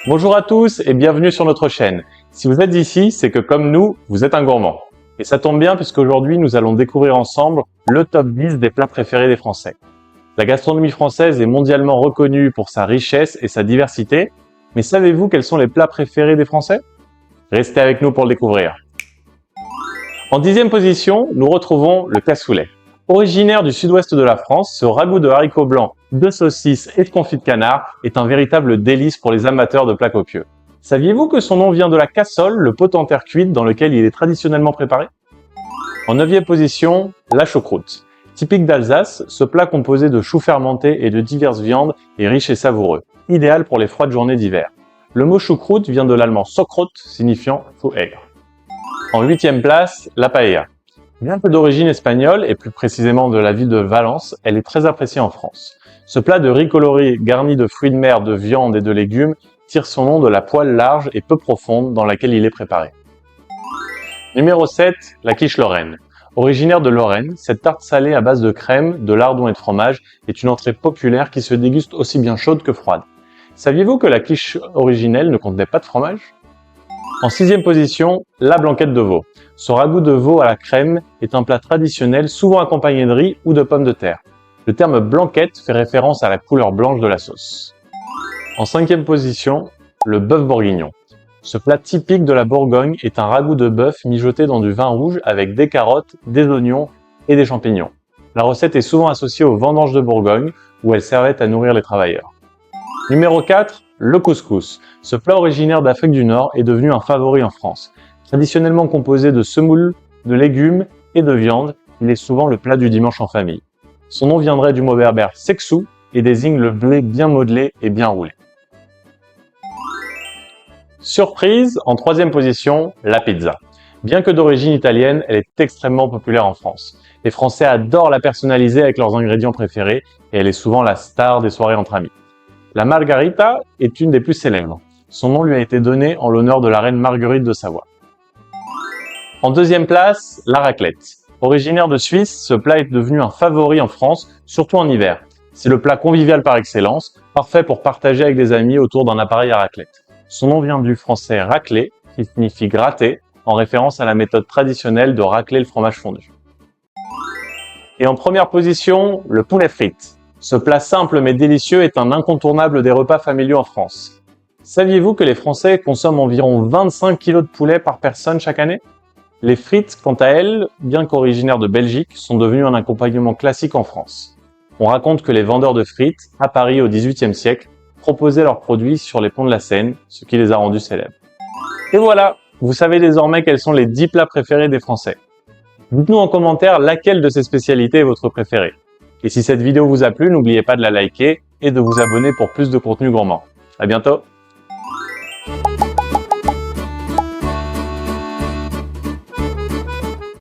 Bonjour à tous et bienvenue sur notre chaîne. Si vous êtes ici, c'est que comme nous, vous êtes un gourmand. Et ça tombe bien puisqu'aujourd'hui, nous allons découvrir ensemble le top 10 des plats préférés des Français. La gastronomie française est mondialement reconnue pour sa richesse et sa diversité, mais savez-vous quels sont les plats préférés des Français? Restez avec nous pour le découvrir. En 10e position, nous retrouvons le cassoulet. Originaire du sud-ouest de la France, ce ragoût de haricots blancs, de saucisses et de confit de canard est un véritable délice pour les amateurs de plats copieux. Saviez-vous que son nom vient de la cassole, le pot en terre cuite dans lequel il est traditionnellement préparé? En 9e position, la choucroute. Typique d'Alsace, ce plat composé de choux fermentés et de diverses viandes est riche et savoureux, idéal pour les froides journées d'hiver. Le mot choucroute vient de l'allemand Sauerkraut, signifiant chou aigre. En 8e place, la paella. Bien que d'origine espagnole, et plus précisément de la ville de Valence, elle est très appréciée en France. Ce plat de riz coloré garni de fruits de mer, de viande et de légumes tire son nom de la poêle large et peu profonde dans laquelle il est préparé. Numéro 7, la quiche lorraine. Originaire de Lorraine, cette tarte salée à base de crème, de lardons et de fromage est une entrée populaire qui se déguste aussi bien chaude que froide. Saviez-vous que la quiche originelle ne contenait pas de fromage? En 6e position, la blanquette de veau. Ce ragoût de veau à la crème est un plat traditionnel souvent accompagné de riz ou de pommes de terre. Le terme blanquette fait référence à la couleur blanche de la sauce. En 5e position, le bœuf bourguignon. Ce plat typique de la Bourgogne est un ragoût de bœuf mijoté dans du vin rouge avec des carottes, des oignons et des champignons. La recette est souvent associée aux vendanges de Bourgogne où elle servait à nourrir les travailleurs. Numéro 4, le couscous. Ce plat originaire d'Afrique du Nord est devenu un favori en France. Traditionnellement composé de semoule, de légumes et de viande, il est souvent le plat du dimanche en famille. Son nom viendrait du mot berbère seksou et désigne le blé bien modelé et bien roulé. Surprise, en 3e position, la pizza. Bien que d'origine italienne, elle est extrêmement populaire en France. Les Français adorent la personnaliser avec leurs ingrédients préférés et elle est souvent la star des soirées entre amis. La margarita est une des plus célèbres. Son nom lui a été donné en l'honneur de la reine Marguerite de Savoie. En 2e place, la raclette. Originaire de Suisse, ce plat est devenu un favori en France, surtout en hiver. C'est le plat convivial par excellence, parfait pour partager avec des amis autour d'un appareil à raclette. Son nom vient du français racler, qui signifie gratter, en référence à la méthode traditionnelle de racler le fromage fondu. Et en première position, le poulet frites. Ce plat simple mais délicieux est un incontournable des repas familiaux en France. Saviez-vous que les Français consomment environ 25 kg de poulet par personne chaque année? Les frites, quant à elles, bien qu'originaires de Belgique, sont devenues un accompagnement classique en France. On raconte que les vendeurs de frites, à Paris au XVIIIe siècle, proposaient leurs produits sur les ponts de la Seine, ce qui les a rendus célèbres. Et voilà, vous savez désormais quels sont les 10 plats préférés des Français. Dites-nous en commentaire laquelle de ces spécialités est votre préférée. Et si cette vidéo vous a plu, n'oubliez pas de la liker et de vous abonner pour plus de contenu gourmand. À bientôt!